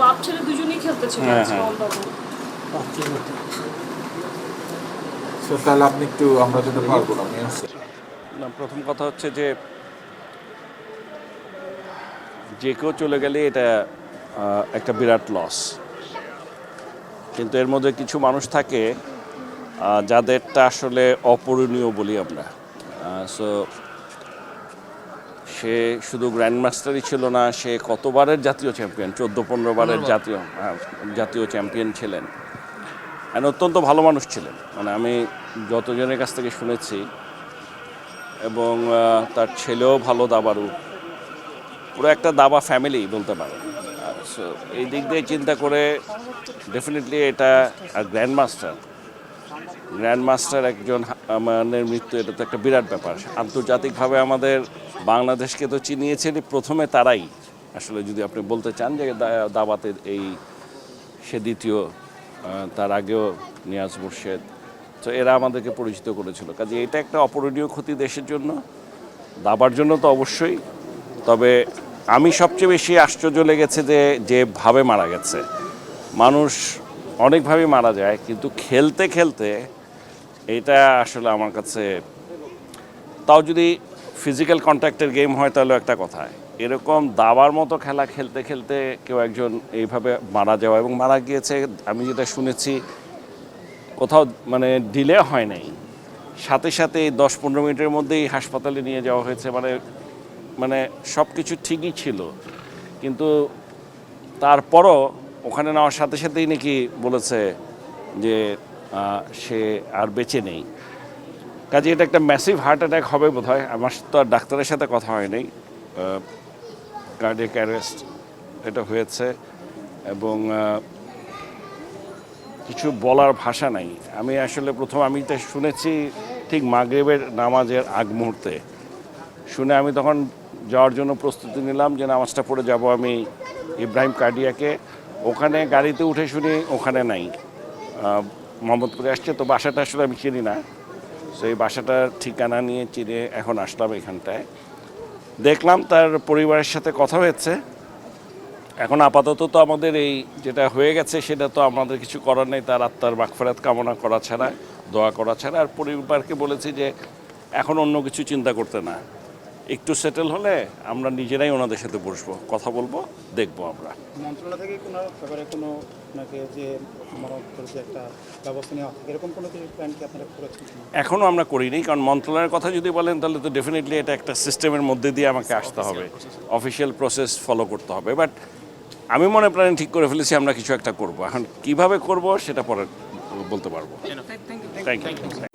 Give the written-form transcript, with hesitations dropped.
বাপ ছেলে দুজনেই খেলতে ছিল তাহলে আপনি একটু, আমরা যেতে পারবো না। না, প্রথম কথা হচ্ছে যে যে কেউ চলে গেলে এটা একটা বিরাট লস, কিন্তু এর মধ্যে কিছু মানুষ থাকে যাদেরটা আসলে অপূরণীয় বলি আমরা। সো সে শুধু গ্র্যান্ড মাস্টারই ছিল না, সে কতবারের জাতীয় চ্যাম্পিয়ন, 14-15 বারের জাতীয় চ্যাম্পিয়ন ছিলেন। আর অত্যন্ত ভালো মানুষ ছিলেন, মানে আমি যতজনের কাছ থেকে শুনেছি, এবং তার ছেলেও ভালো দাবারু, পুরো একটা দাবা ফ্যামিলি বলতে পারেন। সো এই দিক দিয়ে চিন্তা করে ডেফিনেটলি এটা গ্র্যান্ড মাস্টার একজন আমাদের মৃত্যু, এটা তো একটা বিরাট ব্যাপার। আন্তর্জাতিকভাবে আমাদের বাংলাদেশকে তো চিনিয়েছেন প্রথমে তারাই, আসলে যদি আপনি বলতে চান যে দাবাতে সে দ্বিতীয়, তার আগেও নিয়াজ মুর্শেদ, তো এরা আমাদেরকে পরিচিত করেছিল। কাজে এটা একটা অপূরণীয় ক্ষতি দেশের জন্য, দাবার জন্য তো অবশ্যই। তবে আমি সবচেয়ে বেশি আশ্চর্য লেগেছে যেভাবে মারা গেছে। মানুষ অনেকভাবেই মারা যায়, কিন্তু খেলতে খেলতে এটা আসলে আমার কাছে, তাও যদি ফিজিক্যাল কন্ট্যাক্টের গেম হয় তাহলে একটা কথা, এরকম দাবার মতো খেলা খেলতে খেলতে কেউ একজন এইভাবে মারা যাওয়া, এবং মারা গিয়েছে আমি যেটা শুনেছি কোথাও মানে ডিলে হয় নাই, সাথে সাথে 10-15 মিনিটের মধ্যেই হাসপাতালে নিয়ে যাওয়া হয়েছে। মানে সব কিছু ঠিকই ছিল, কিন্তু তারপরও ওখানে নেওয়ার সাথে সাথেই নাকি বলেছে যে সে আর বেঁচে নেই। কাজে এটা একটা ম্যাসিভ হার্ট অ্যাটাক হবে বোধ হয়। আমার তো আর ডাক্তারের সাথে কথা হয় নাই, কার্ডিয়াক অ্যারেস্ট এটা হয়েছে, এবং কিছু বলার ভাষা নাই। আমি আসলে আমি তো শুনেছি ঠিক মাগরিবের নামাজের আগ মুহূর্তে, শুনে আমি তখন যাওয়ার জন্য প্রস্তুতি নিলাম যে নামাজটা পড়ে যাব আমি ইব্রাহিম কার্ডিয়াকে। ওখানে গাড়িতে উঠে শুনি ওখানে নাই, মোহাম্মদপুরে আসছে। তো বাসাটা আসলে আমি চিনি না, সেই বাসাটার ঠিকানা নিয়ে চিনে এখন আসলাম এখানটায়। দেখলাম তার পরিবারের সাথে কথা হয়েছে। এখন আপাতত তো আমাদের এই যেটা হয়ে গেছে সেটা তো আমাদের কিছু করার নেই, তার আত্মার মাগফিরাত কামনা করা ছাড়া, দোয়া করা ছাড়া। আর পরিবারকে বলেছি যে এখন অন্য কিছু চিন্তা করতে না, একটু সেটেল হলে আমরা নিজেরাই ওনাদের সাথে বসবো, কথা বলবো, দেখবো আমরা। মন্ত্রণালয় থেকে কোনো ব্যাপারে কোনো আপনাকে যে মরণ করেছে একটা ব্যবস্থা নেওয়া, এরকম কোনো কিছু প্ল্যান কি আপনারা করেছেন? এখনও আমরা করিনি, কারণ মন্ত্রণালয়ের কথা যদি বলেন তাহলে তো ডেফিনেটলি এটা একটা সিস্টেমের মধ্যে দিয়ে আমাকে আসতে হবে, অফিসিয়াল প্রসেস ফলো করতে হবে। বাট আমি মনে প্রাণে ঠিক করে ফেলেছি আমরা কিছু একটা করব। এখন কিভাবে করব সেটা পরে বলতে পারবো। Thank you.